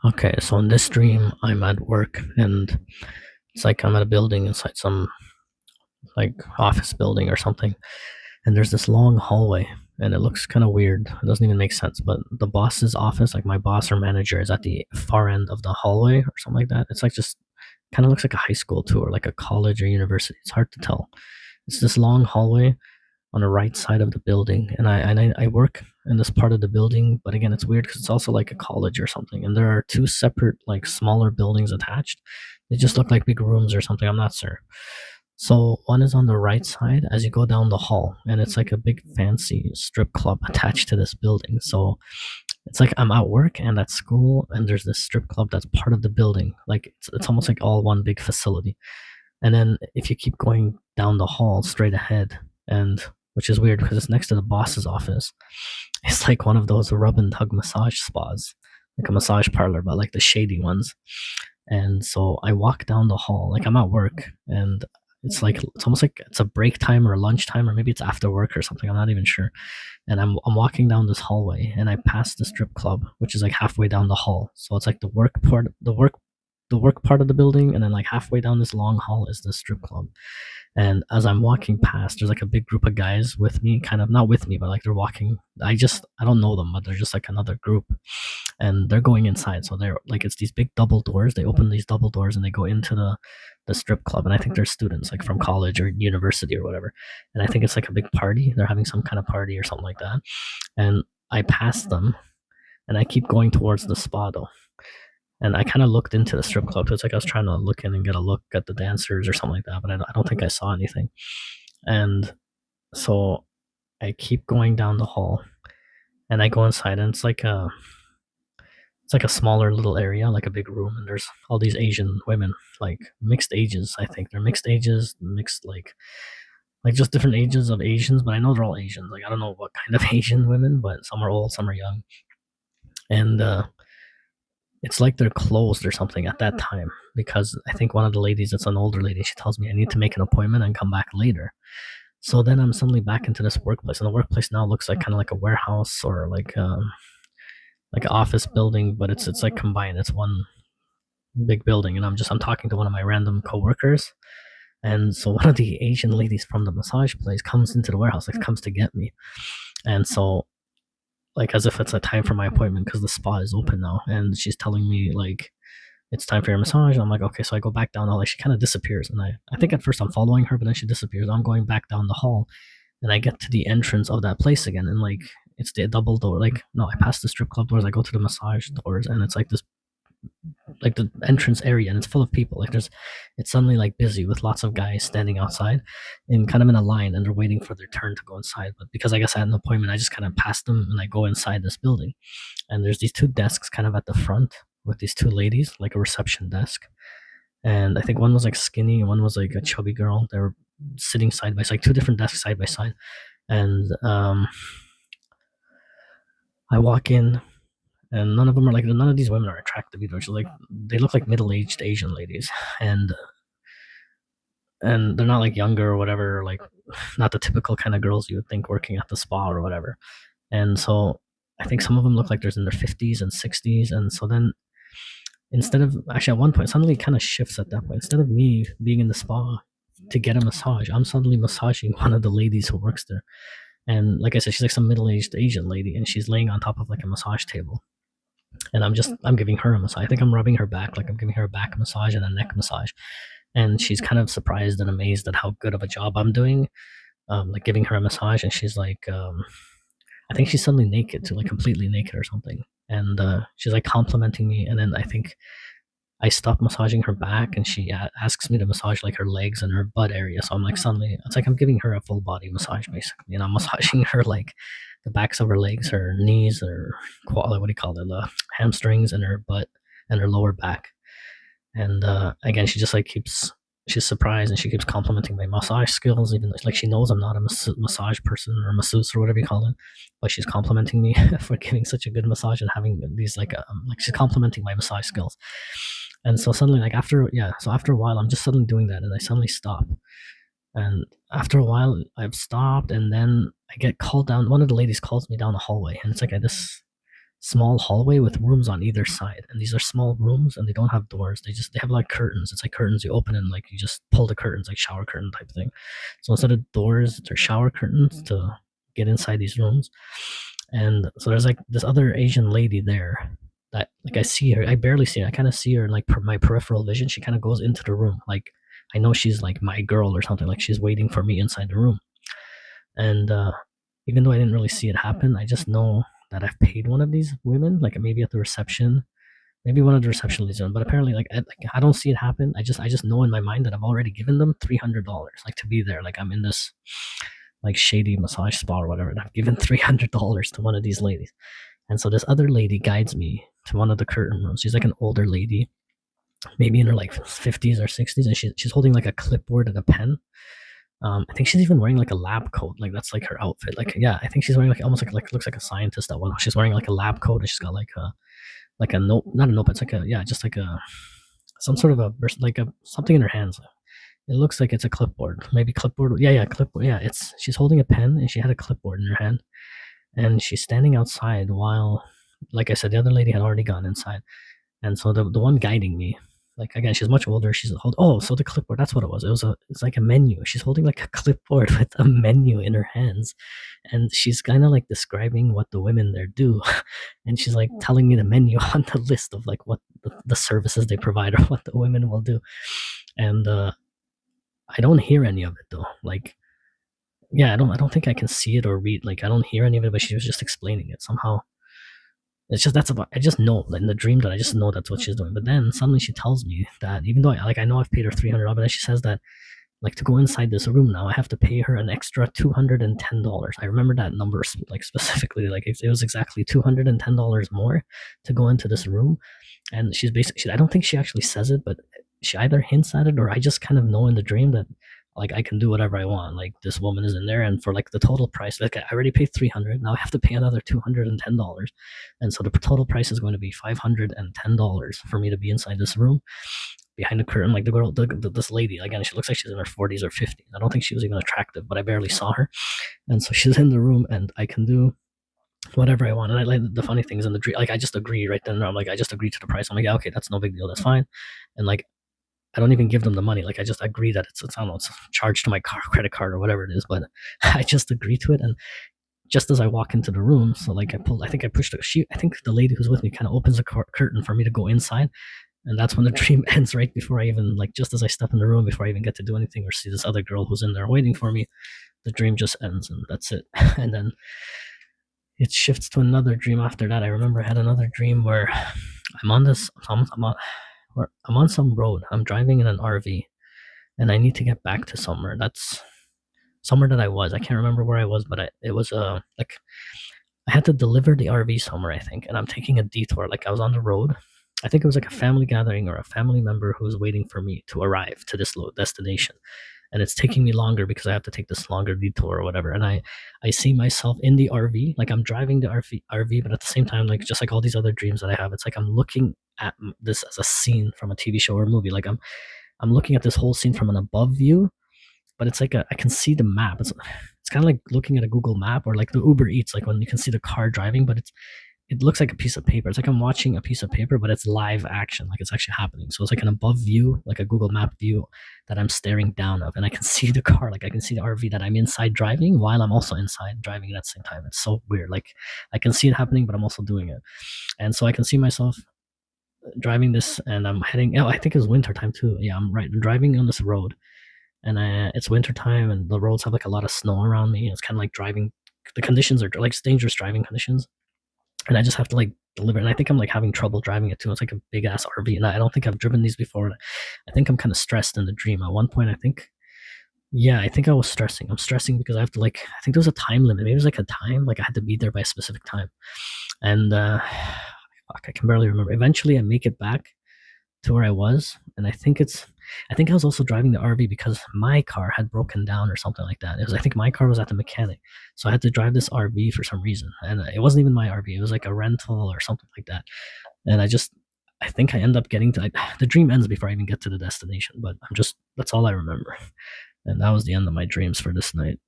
Okay, so in this dream, I'm at work and it's like I'm at a building inside some like office building or something. And there's this long hallway and it looks kind of weird. It doesn't even make sense. But the boss's office, like my boss or manager, is at the far end of the hallway or something like that. It's like just kind of looks like a high school too, or like a college or university. It's hard to tell. It's this long hallway on the right side of the building, and I work in this part of the building. But again, it's weird because it's also like a college or something, and there are two separate like smaller buildings attached. They just look like big rooms or something. I'm not sure. So one is on the right side as you go down the hall, and it's like a big fancy strip club attached to this building. So it's like I'm at work and at school, and there's this strip club that's part of the building. Like it's almost like all one big facility. And then if you keep going down the hall straight ahead, and which is weird because it's next to the boss's office, it's like one of those rub and tug massage spas, like a massage parlor, but like the shady ones. And so I walk down the hall, like I'm at work, and it's almost like it's a break time or lunch time, or maybe it's after work or something. I'm not even sure. And I'm walking down this hallway, and I pass the strip club, which is like halfway down the hall. So it's like the work part of the building, and then like halfway down this long hall is the strip club. And as I'm walking past, there's like a big group of guys with me, kind of not with me, but like they're walking. I don't know them, but they're just like another group, and they're going inside. So they're like it's these big double doors. They open these double doors and they go into the strip club. And I think they're students like from college or university or whatever. And I think it's like a big party. They're having some kind of party or something like that. And I pass them and I keep going towards the spa though. And I kind of looked into the strip club. So it's like I was trying to look in and get a look at the dancers or something like that, but I don't think I saw anything. And so I keep going down the hall and I go inside, and it's like a smaller little area, like a big room, and there's all these Asian women, like mixed ages. I think they're mixed ages, mixed like just different ages of Asians, but I know they're all Asians. Like I don't know what kind of Asian women, but some are old, some are young, and it's like they're closed or something at that time, because I think one of the ladies, it's an older lady, she tells me I need to make an appointment and come back later. So then I'm suddenly back into this workplace, and the workplace now looks like kind of like a warehouse or like an office building, but it's like combined. It's one big building, and I'm talking to one of my random coworkers, and so one of the Asian ladies from the massage place comes into the warehouse, like comes to get me, and so like as if it's a time for my appointment because the spa is open now, and she's telling me like it's time for your massage. And I'm like, okay, so I go back down the hall. Like she kind of disappears, and I think at first I'm following her, but then she disappears. I'm going back down the hall, and I get to the entrance of that place again, and like it's the double door. Like no, I pass the strip club doors, I go to the massage doors, and it's like this like the entrance area, and it's full of people. Like it's suddenly like busy with lots of guys standing outside and kind of in a line, and they're waiting for their turn to go inside. But because I guess I had an appointment, I just kind of pass them and I go inside this building. And there's these two desks kind of at the front with these two ladies, like a reception desk. And I think one was like skinny and one was like a chubby girl. They were sitting side by side, like two different desks side by side. And I walk in, and none of these women are attractive either. So like they look like middle-aged Asian ladies, and they're not like younger or whatever, like not the typical kind of girls you would think working at the spa or whatever. And so I think some of them look like they're in their 50s and 60s. And so then instead of actually at one point suddenly it kind of shifts at that point. Instead of me being in the spa to get a massage, I'm suddenly massaging one of the ladies who works there. And like I said, she's like some middle-aged Asian lady, and she's laying on top of like a massage table, and I'm giving her a massage. I think I'm rubbing her back, like I'm giving her a back massage and a neck massage. And she's kind of surprised and amazed at how good of a job I'm doing, like giving her a massage. And she's like, I think she's suddenly naked, to like completely naked or something. And she's like complimenting me. And then I think I stop massaging her back, and she asks me to massage like her legs and her butt area. So I'm like, suddenly, it's like I'm giving her a full body massage basically, and I'm massaging her like the backs of her legs, her knees, her what do you call it, the hamstrings, and her butt and her lower back. And again, she just like keeps she's surprised, and she keeps complimenting my massage skills, even though like she knows I'm not a massage person or masseuse or whatever you call it, but she's complimenting me for giving such a good massage and having these like she's complimenting my massage skills. And so suddenly, like after a while, I'm just suddenly doing that, and I suddenly stop. And after a while, I've stopped, and then I get called down. One of the ladies calls me down the hallway, and it's like this. small hallway with rooms on either side, and these are small rooms, and they don't have doors. They have like curtains. It's like curtains you open and like you just pull the curtains, like shower curtain type thing. So instead of doors, they're shower curtains to get inside these rooms. And so there's like this other Asian lady there that like I see her. I barely see her. I kind of see her in like my peripheral vision. She kind of goes into the room. Like I know she's like my girl or something. Like she's waiting for me inside the room. And even though I didn't really see it happen, I just know that I've paid one of these women, like maybe at the reception, maybe one of the reception ladies, but apparently I don't see it happen. I just know in my mind that I've already given them $300, like to be there. Like I'm in this like shady massage spa or whatever, and I've given $300 to one of these ladies. And so this other lady guides me to one of the curtain rooms. She's like an older lady, maybe in her like 50s or 60s, and she's holding like a clipboard and a pen. I think she's even wearing like a lab coat. Like that's like her outfit. Like yeah, I think she's wearing like almost like looks like a scientist at one. She's wearing like a lab coat and she's got like a note, not a notepad. It's like a yeah, just like a some sort of a like a something in her hands. It looks like it's a clipboard. Maybe clipboard. Yeah, clipboard. Yeah, it's she's holding a pen and she had a clipboard in her hand, and she's standing outside while, like I said, the other lady had already gone inside, and so the one guiding me, like again, she's much older. She's so the clipboard. That's what it was. It's like a menu. She's holding like a clipboard with a menu in her hands, and she's kind of like describing what the women there do, and she's like telling me the menu on the list of like what the services they provide or what the women will do, and I don't hear any of it though. Like yeah, I don't think I can see it or read. Like I don't hear any of it, but she was just explaining it somehow. It's just that's about. I just know in the dream that I just know that's what she's doing. But then suddenly she tells me that even though I know I've paid her $300, but then she says that like to go inside this room now I have to pay her an extra $210. I remember that number like specifically. Like it was exactly $210 more to go into this room, and she's basically. I don't think she actually says it, but she either hints at it or I just kind of know in the dream that like I can do whatever I want. Like this woman is in there, and for like the total price, like I already paid 300. Now I have to pay another $210, and so the total price is going to be $510 for me to be inside this room behind the curtain. Like the girl, this lady, again, she looks like she's in her 40s or 50s. I don't think she was even attractive, but I barely saw her, and so she's in the room, and I can do whatever I want. And I like the funny things in the dream. Like I just agree right then. I'm like I just agree to the price. I'm like yeah, okay, that's no big deal. That's fine. And like I don't even give them the money. Like I just agree that it's I don't know, it's charged to my credit card or whatever it is, but I just agree to it. And just as I walk into the room, so like I think I pushed I think the lady who's with me kind of opens the curtain for me to go inside. And that's when the dream ends right before I even like just as I step in the room before I even get to do anything or see this other girl who's in there waiting for me, the dream just ends and that's it. And then it shifts to another dream after that. I remember I had another dream where I'm on this I'm on some road. I'm driving in an RV, and I need to get back to somewhere. That's somewhere that I was. I can't remember where I was, but it was like I had to deliver the RV somewhere, I think, and I'm taking a detour. Like I was on the road. I think it was like a family gathering or a family member who was waiting for me to arrive to this destination. And it's taking me longer because I have to take this longer detour or whatever. And I see myself in the RV, like I'm driving the RV, but at the same time, like just like all these other dreams that I have, it's like I'm looking at this as a scene from a TV show or a movie. Like I'm looking at this whole scene from an above view, but it's like I can see the map. It's kind of like looking at a Google map or like the Uber Eats, like when you can see the car driving, but it looks like a piece of paper. It's like I'm watching a piece of paper, but it's live action, like it's actually happening. So it's like an above view, like a Google Map view that I'm staring down of, and I can see the car, like I can see the RV that I'm inside driving while I'm also inside driving at the same time. It's so weird. Like I can see it happening, but I'm also doing it, and so I can see myself driving this, and I'm heading. Oh, I think it's winter time too. Yeah, I'm right. I'm driving on this road, and it's winter time, and the roads have like a lot of snow around me. It's kind of like driving. The conditions are like dangerous driving conditions. And I just have to like deliver. And I think I'm like having trouble driving it too. It's like a big ass RV, and I don't think I've driven these before. I think I'm kind of stressed in the dream. At one point, I think I was stressing. I'm stressing because I have to like. I think there was a time limit. Maybe it was like a time. Like I had to be there by a specific time, and fuck, I can barely remember. Eventually, I make it back to where I was, and I think I was also driving the RV because my car had broken down or something like that. I think my car was at the mechanic, so I had to drive this RV for some reason, and it wasn't even my RV. It was like a rental or something like that. And I think I end up getting to the dream ends before I even get to the destination. But that's all I remember, and that was the end of my dreams for this night.